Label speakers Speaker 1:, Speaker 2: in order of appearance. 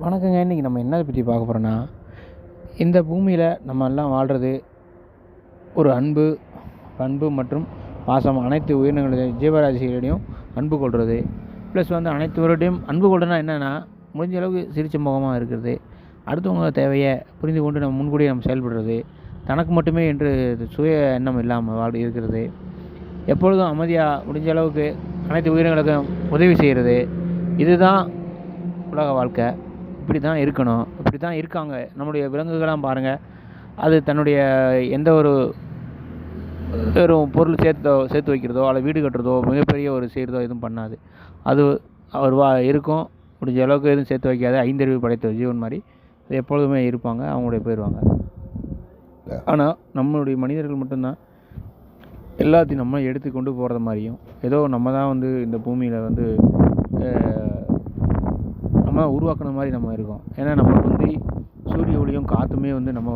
Speaker 1: வணக்கங்க. இன்றைக்கி நம்ம என்னதை பற்றி பார்க்க போகிறோன்னா, இந்த பூமியில் நம்ம எல்லாம் வாழ்கிறது ஒரு அன்பு மற்றும் பாசம். அனைத்து உயிரினங்களையும் ஜீவராசிகளிடையும் அன்பு கொள்வது. ப்ளஸ் அனைத்துவருடையும் அன்பு கொள்றதுனா என்னென்னா, முடிஞ்ச அளவுக்கு சிரிச்ச முகமாக இருக்கிறது, அடுத்தவங்க தேவையை புரிந்து கொண்டு நம்ம முன்கூடியே செயல்படுறது, தனக்கு மட்டுமே என்று சுய எண்ணம் இல்லாமல் இருக்கிறது, எப்பொழுதும் அமைதியாக முடிஞ்ச அளவுக்கு அனைத்து உயிரினங்களுக்கும் உதவி செய்கிறது. இதுதான் உலக வாழ்க்கை. இப்படி தான் இருக்கணும், இப்படி தான் இருக்காங்க. நம்முடைய விலங்குகளாம் பாருங்கள், அது தன்னுடைய எந்த ஒரு பொருள் சேர்த்து வைக்கிறதோ அல்லது வீடு கட்டுறதோ மிகப்பெரிய ஒரு செய்கிறதோ எதுவும் பண்ணாது. அது இருக்கும். முடிஞ்ச அளவுக்கு எதுவும் சேர்த்து வைக்காது. ஐந்தறிவு படைத்த ஜீவன் மாதிரி அது எப்பொழுதுமே இருப்பாங்க, அவங்களுடைய போயிடுவாங்க. ஆனால் நம்மளுடைய மனிதர்கள் மட்டும்தான் எல்லாத்தையும் நம்ம எடுத்து கொண்டு போகிறது மாதிரியும், ஏதோ நம்ம தான் இந்த பூமியில் நம்ம உருவாக்குன மாதிரி நம்ம இருக்கோம். ஏன்னா நம்மளுக்கு சூரிய ஒளியும் காற்றுமே நம்ம